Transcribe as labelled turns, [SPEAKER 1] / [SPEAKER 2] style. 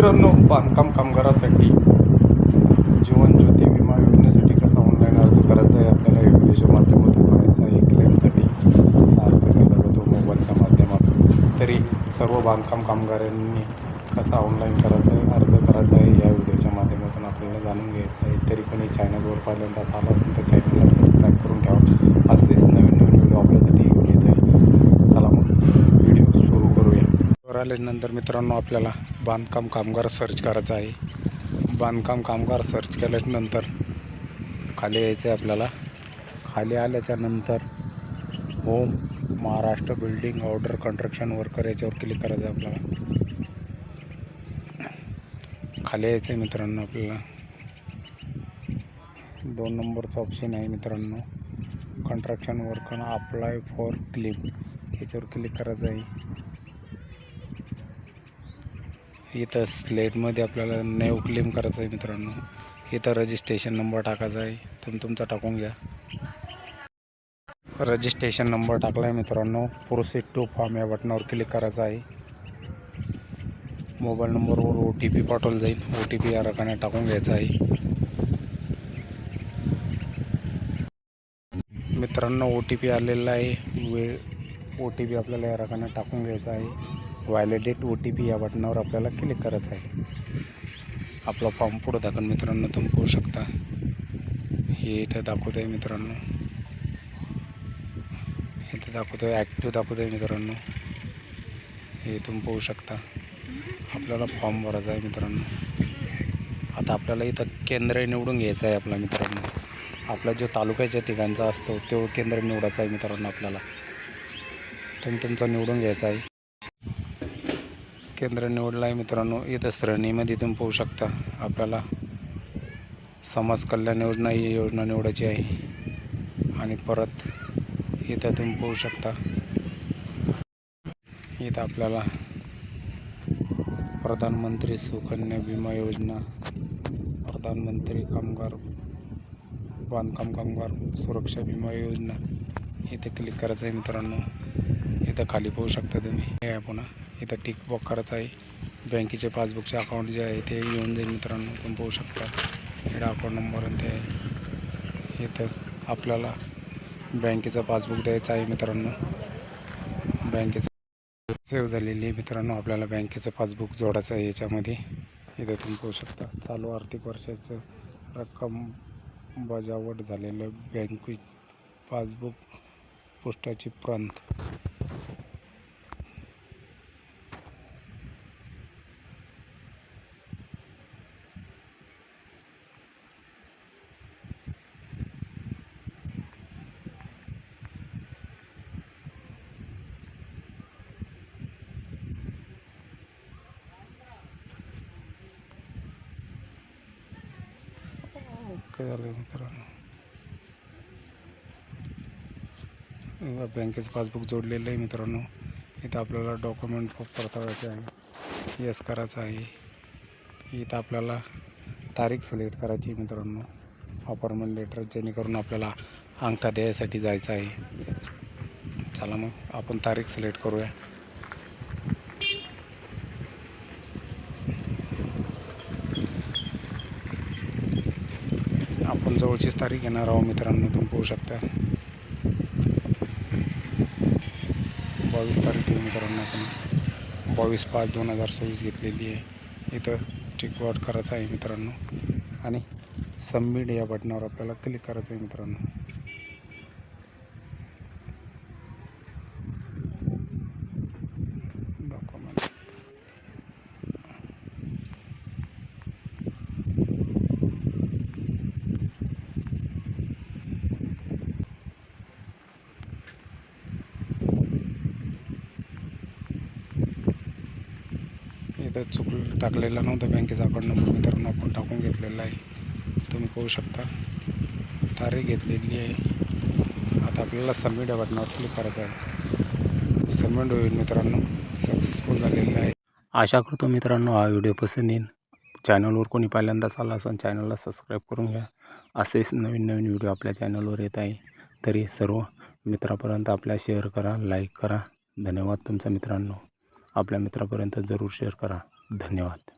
[SPEAKER 1] मित्रांनो, बांधकाम कामगारासाठी जीवन ज्योती विमा योजनेसाठी कसा ऑनलाईन अर्ज करायचा आहे आपल्याला या व्हिडिओच्या माध्यमातून करायचा आहे. क्लेमसाठी कसा अर्ज केला जातो मोबाईलच्या माध्यमातून, तरी सर्व बांधकाम कामगारांनी कसा ऑनलाईन करायचा आहे, अर्ज करायचा आहे या व्हिडिओच्या माध्यमातून आपल्याला जाणून घ्यायचं आहे. तरी कोणी चॅनलवर पहिल्यांदाच आला असेल तर चॅनलला सबस्क्राईब करून ठेवा. असेच नवीन नवीन व्हिडिओ आपल्यासाठी घेऊन येत आहे. चला मग व्हिडिओ सुरू करूया. वर आल्यानंतर मित्रांनो आपल्याला बांधकाम कामगार सर्च करायचं आहे. बांधकाम कामगार सर्च केल्यानंतर खाली यायचं आहे आपल्याला. खाली आल्याच्या नंतर home Maharashtra building order construction worker याच्यावर क्लिक करायचं आहे आपल्याला. खाली यायचं आहे मित्रांनो आपल्याला 2 नंबरचा ऑप्शन आहे मित्रांनो, construction worker apply for claim याच्यावर क्लिक करायचं आहे. इथं स्लेटमध्ये आपल्याला न्यू क्लेम करायचं आहे मित्रांनो. इथं रजिस्ट्रेशन नंबर टाकायचा आहे, तुम्ही तुमचा टाकून घ्या. रजिस्ट्रेशन नंबर टाकला आहे मित्रांनो. प्रोसीड टू फॉर्म या बटनावर क्लिक करायचं आहे. मोबाईल नंबरवर OTP पाठवलं जाईल. OTP या रकाने टाकून घ्यायचा आहे मित्रांनो. OTP आलेला आहे. OTP आपल्याला या रकाने टाकून घ्यायचा आहे. व्हॅलिडेट OTP या बटनावर आपल्याला क्लिक करायचं आहे. आपला फॉर्म पुढं दाखल मित्रांनो, तुम्ही पाहू शकता. हे इथं दाखवत आहे मित्रांनो, इथं दाखवतो आहे ॲक्टिव्ह दाखवत आहे मित्रांनो. हे तुम्ही पाहू शकता. आपल्याला फॉर्म भरायचा आहे मित्रांनो. आता आपल्याला इथं केंद्र निवडून घ्यायचं आहे आपला मित्रांनो. आपला जो तालुक्याच्या ठिकाणचा असतो तो केंद्र निवडायचा आहे मित्रांनो. आपल्याला तुम्ही तुमचा निवडून घ्यायचा आहे. केंद्र निवडला आहे मित्रांनो. इथं श्रेणीमध्ये तुम्ही पाहू शकता आपल्याला समाज कल्याण योजना ही योजना निवडायची आहे. आणि परत इथं तुम्ही पाहू शकता, इथं आपल्याला प्रधानमंत्री सुकन्या विमा योजना, प्रधानमंत्री बांधकाम कामगार सुरक्षा विमा योजना इथे क्लिक करायचं आहे मित्रांनो. इथं खाली पाहू शकता तुम्ही. हे आहे पुन्हा इथं टिक बॉक्स करायचं आहे. बँकेचे पासबुकचे अकाउंट जे आहे ते येऊन जाईल मित्रांनो. तुम्ही पाहू शकता इकडे अकाउंट नंबर आणि ते आहे. इथं आपल्याला बँकेचं पासबुक द्यायचं आहे मित्रांनो. बँकेचं सेव्ह झालेली आहे मित्रांनो. आपल्याला बँकेचं पासबुक जोडायचं आहे याच्यामध्ये. इथं तुम्ही पाहू शकता चालू आर्थिक वर्षाचं रक्कम बजावट झालेलं बँक पासबुक, पोस्टाची प्रत. ओके झालं मित्रांनो. बँकेचं पासबुक जोडलेलं आहे मित्रांनो. इथं आपल्याला डॉक्युमेंट पडताळायचे आहे, येस करायचं आहे. इथं आपल्याला तारीख सिलेक्ट करायची मित्रांनो. अपॉइंटमेंट लेटर, जेणेकरून आपल्याला अंगठा द्यायसाठी जायचं आहे. चला मग आपण तारीख सिलेक्ट करूया. आपण जवळचीच तारीख घेणार आहोत मित्रांनो. तुम्ही पाहू शकता 22 तारीख आहे मित्रांनो. आपण 22/5/2026 घेतलेली आहे. इथं टिकवॉट करायचं आहे मित्रांनो. आणि सबमिट या बटनावर आपल्याला क्लिक करायचं आहे मित्रांनो. डॉक्युमेंट इथं टाकलेला नव्हता बँकेचा अकाउंट नंबर मित्रांनो, आपण टाकून घेतलेला आहे. तुम्ही पाहू शकता तारीख घेतलेली आहे. आता आपल्याला सबमिट या बटनावर क्लिक करायचं आहे. सबमिट होईल मित्रांनो, सक्सेसफुल झालेलं आहे. आशा करतो मित्रांनो हा व्हिडिओ पसंत येईल. चॅनलवर कोणी पहिल्यांदाच आला असेल चॅनलला सबस्क्राईब करून घ्या. असेच नवीन नवीन व्हिडिओ आपल्या चॅनलवर येत आहे. तरी सर्व मित्रापर्यंत आपल्या शेअर करा, लाईक करा. धन्यवाद तुमचा मित्रांनो. आपल्या मित्रापर्यंत जरूर शेअर करा. धन्यवाद.